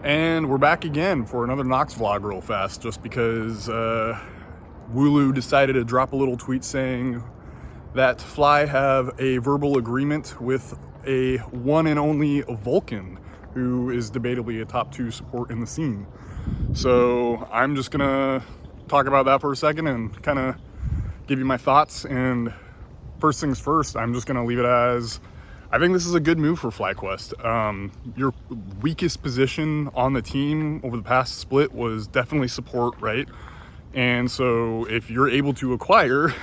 And we're back again for another Nox vlog real fast, just because Wooloo decided to drop a little tweet saying that Fly have a verbal agreement with a one and only Vulcan, who is debatably a top 2 support in the scene. So I'm just gonna talk about that for a second and kind of give you my thoughts. And first things first, I'm just gonna leave it as, I think this is a good move for FlyQuest. Your weakest position on the team over the past split was definitely support, right? And so if you're able to acquire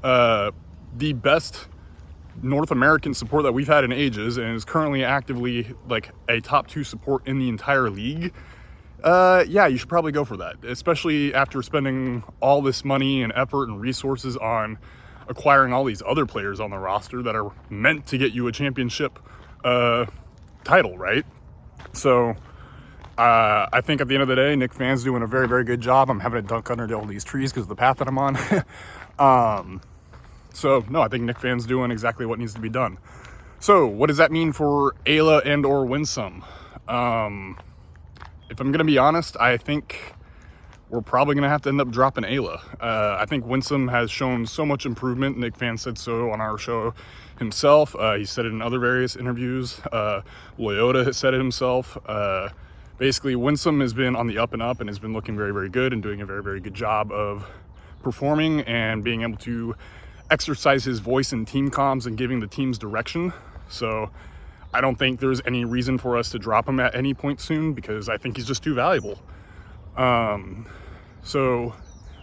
the best North American support that we've had in ages, and is currently actively like a top 2 support in the entire league, yeah, you should probably go for that, especially after spending all this money and effort and resources on acquiring all these other players on the roster that are meant to get you a championship title, right? So I think at the end of the day, Nick Fan's doing a very, very good job. I'm having to dunk under all these trees because of the path that I'm on. So no, I think Nick Fan's doing exactly what needs to be done. So what does that mean for Ayla and or Winsome? If I'm gonna be honest, I think we're probably going to have to end up dropping Ayla. I think Winsome has shown so much improvement. Nick Fan said so on our show himself. He said it in other various interviews. Loyota has said it himself. Basically, Winsome has been on the up and up and has been looking very, very good and doing a very, very good job of performing and being able to exercise his voice in team comms and giving the teams direction. So I don't think there's any reason for us to drop him at any point soon, because I think he's just too valuable. So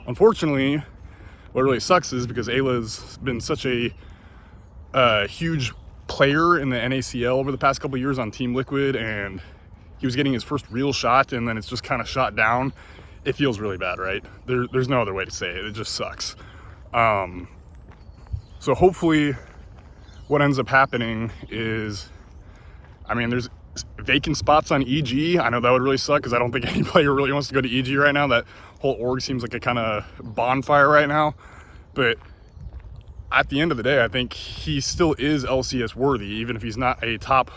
unfortunately, what really sucks is because Ayla's been such a huge player in the NACL over the past couple of years on Team Liquid, and he was getting his first real shot and then it's just kind of shot down. It feels really bad, right? There's no other way to say it. It just sucks. So hopefully what ends up happening is, I mean, there's vacant spots on EG. I know that would really suck because I don't think any player really wants to go to EG right now. That whole org seems like a kind of bonfire right now. But at the end of the day, I think he still is LCS worthy, even if he's not a top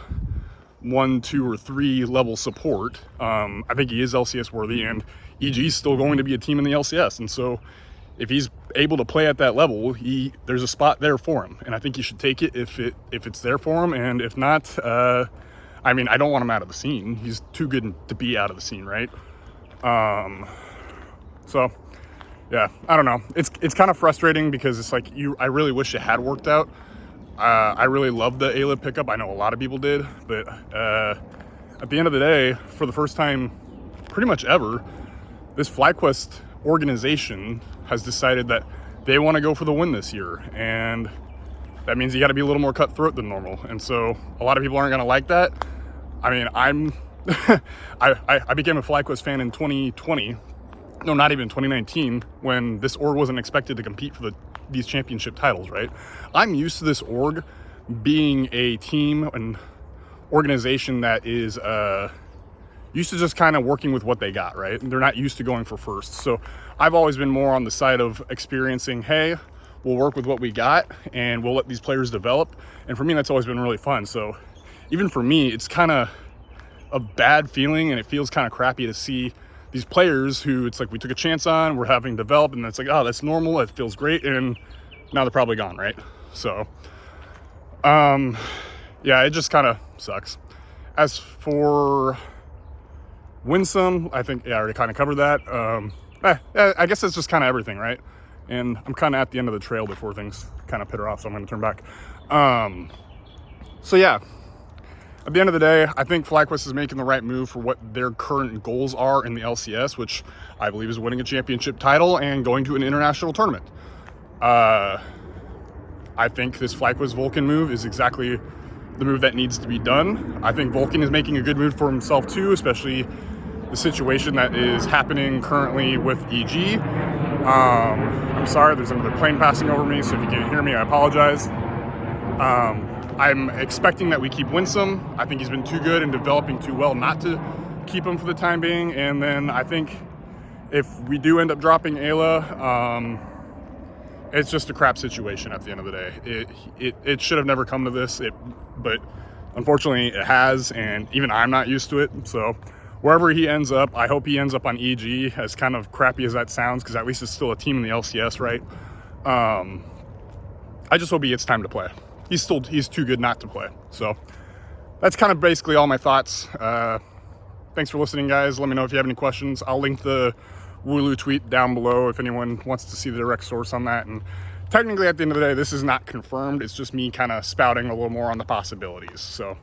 1, 2, or 3 level support. I think he is LCS worthy, and EG is still going to be a team in the LCS. And so if he's able to play at that level, there's a spot there for him, and I think he should take it if it's there for him. And if not, I mean, I don't want him out of the scene. He's too good to be out of the scene, right? So yeah, I don't know. It's kind of frustrating because it's like I really wish it had worked out. I really loved the Ayla pickup. I know a lot of people did, but at the end of the day, for the first time pretty much ever, this FlyQuest organization has decided that they want to go for the win this year, and that means you got to be a little more cutthroat than normal. And so a lot of people aren't going to like that. I mean, I became a FlyQuest fan in 2020. No, not even 2019, when this org wasn't expected to compete for these championship titles, right? I'm used to this org being a team and organization that is used to just kind of working with what they got, right? They're not used to going for first. So I've always been more on the side of experiencing, hey, we'll work with what we got and we'll let these players develop. And for me, that's always been really fun. So even for me, it's kind of a bad feeling, and it feels kind of crappy to see these players who it's like we took a chance on, we're having developed, and it's like, oh, that's normal, it feels great, and now they're probably gone, right? So yeah, it just kind of sucks. As for Winsome, I think, yeah, I already kind of covered that. I guess it's just kind of everything, right? And I'm kind of at the end of the trail before things kind of peter off, so I'm going to turn back. So yeah, at the end of the day, I think FlyQuest is making the right move for what their current goals are in the LCS, which I believe is winning a championship title and going to an international tournament. I think this FlyQuest Vulcan move is exactly the move that needs to be done. I think Vulcan is making a good move for himself too, especially the situation that is happening currently with EG. I'm sorry, there's another plane passing over me, so if you can't hear me, I apologize. I'm expecting that we keep Winsome. I think he's been too good and developing too well not to keep him for the time being. And then I think if we do end up dropping Ayla, it's just a crap situation at the end of the day. It should have never come to this, but unfortunately it has, and even I'm not used to it. So wherever he ends up, I hope he ends up on EG, as kind of crappy as that sounds, because at least it's still a team in the LCS, right? I just hope he gets time to play. He's too good not to play. So that's kind of basically all my thoughts. Thanks for listening, guys. Let me know if you have any questions. I'll link the Wooloo tweet down below if anyone wants to see the direct source on that. And technically, at the end of the day, this is not confirmed. It's just me kind of spouting a little more on the possibilities. So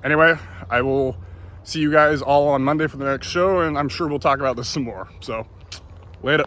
anyway, I will see you guys all on Monday for the next show, and I'm sure we'll talk about this some more. So later.